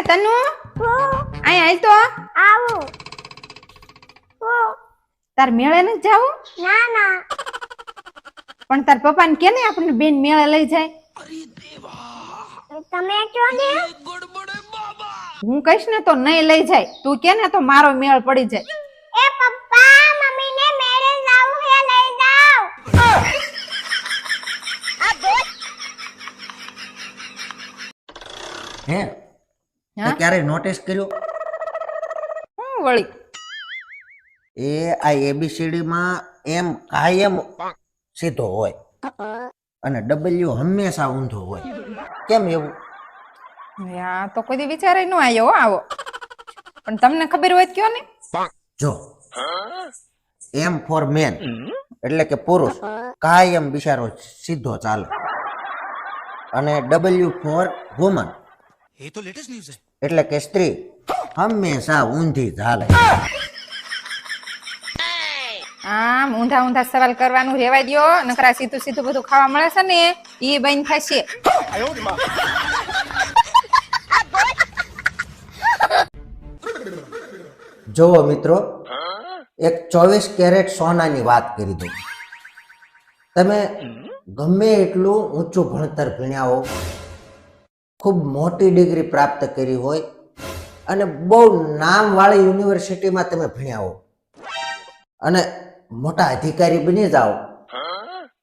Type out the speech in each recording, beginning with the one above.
એ તનુ અહીં આય તો આવું તાર મેળે નથી જાવું? ના ના પણ તાર પપ્પાને કે ને આપણને બેન મેળે લઈ જાય. તમે કહો ને હું કહીશ ને તો નહીં લઈ જાય. તું કે ને તો મારો મેળ પડી જાય. એ પપ્પા મમ્મીને મેળે જાવું હે લઈ જાવ હે હા? ક્યારે નોટિસ કર્યું હું વળી એ આ એબીસીડી માં એમ કાયમ સીધો હોય અને ડબલ્યુ હંમેશા ઊંધો હોય. કેમ એવું? આ તો કોઈ દી વિચારે ન આવ્યો હો આવો. પણ તમને ખબર હોય તો કયો ને. જો એમ ફોર મેન એટલે કે પુરુષ કાયમ બિચારો સીધો ચાલે અને ડબલ્યુ ફોર વુમન ये तो लेटेस्ट न्यूज़ है. એટલે કે સ્ત્રી હંમેશા ઊંધી ચાલે. આમ ઊંધા ઊંધા સવાલ કરવાનું રેવાય દ્યો. નકરા સીધું સીધું બધું ખાવા મળે છે ને એ બંધ થશે. જુઓ મિત્રો, એક 24 કેરેટ સોનાની વાત કરી દઉં. તમે ગમે એટલું ઊંચું ભણતર ભણ્યા હો, ખૂબ મોટી ડિગ્રી પ્રાપ્ત કરી હોય અને બહુ નામવાળી યુનિવર્સિટીમાં તમે ભણ્યા હો અને મોટા અધિકારી બની જાઓ,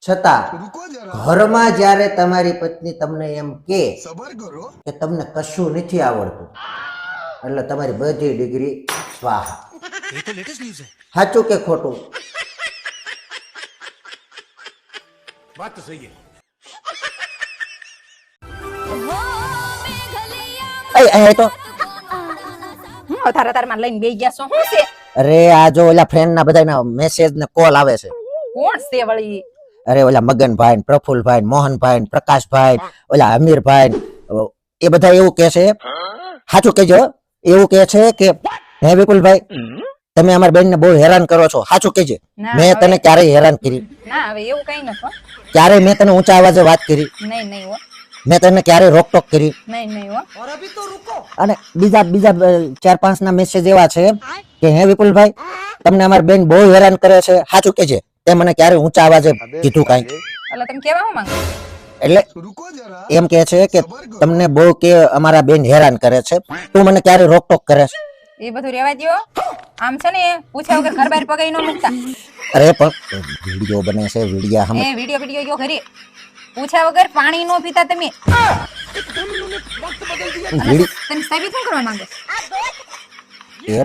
છતાં ઘરમાં જ્યારે તમારી પત્ની તમને એમ કે તમને કશું નથી આવડતું એટલે તમારી બધી ડિગ્રી સ્વાહા. ये तो लेटेस्ट न्यूज़ है. સાચું કે ખોટું? बात तो सही है. તો હું તારા તારમાં લઈને બેસી ગયા છો? શું છે? અરે આ જો ઓલા ફ્રેન્ડ ના બધાના મેસેજ ને કોલ આવે છે. કોણ છે વળી? અરે ઓલા મગનભાઈ, પ્રફુલભાઈ, મોહનભાઈ, પ્રકાશભાઈ, ઓલા અમીરભાઈ, એ બધા એવું કે છે, સાચું કેજો, એવું કે છે કે હે વિપુલભાઈ તમે અમારી બેન ને બહુ હેરાન કરો છો. સાચું કેજે, ના, મેં હવે- તને ક્યારેય હેરાન કરી? ના હવે એવું કઈ નથી. ક્યારેય મેં તને ઊંચા અવાજે વાત કરી? નહીં નહીં હો. મેં તને ક્યારેય રોકટોક કરી? નહીં નહીં હો. અને બીજા બીજા 4-5 ના મેસેજ એવા છે કે હે વિપુલભાઈ તમને અમારી બેન બહુ હેરાન કરે છે. સાચું કેજે, તે મને ક્યારેય ઊંચા અવાજે કીધું કાંઈ? એટલે તમે કેવા હું માંગો? એટલે એમ કે છે કે તમને બહુ કે અમારા બેન હેરાન કરે છે, તું મને ક્યારે રોકટોક કરે છે? એ બધું રેવા દ્યો. આમ છે ને પૂછ્યા વગર ઘર બહાર પગાઈ ન મૂકતા. અરે પણ વિડીયો બને છે, વિડીયા એ વિડિયો વિડિયો ગયો ઘરે. પૂછ્યા વગર પાણી નો પીતા તમે. તમે સાબિત શું કરવા માંગો? એ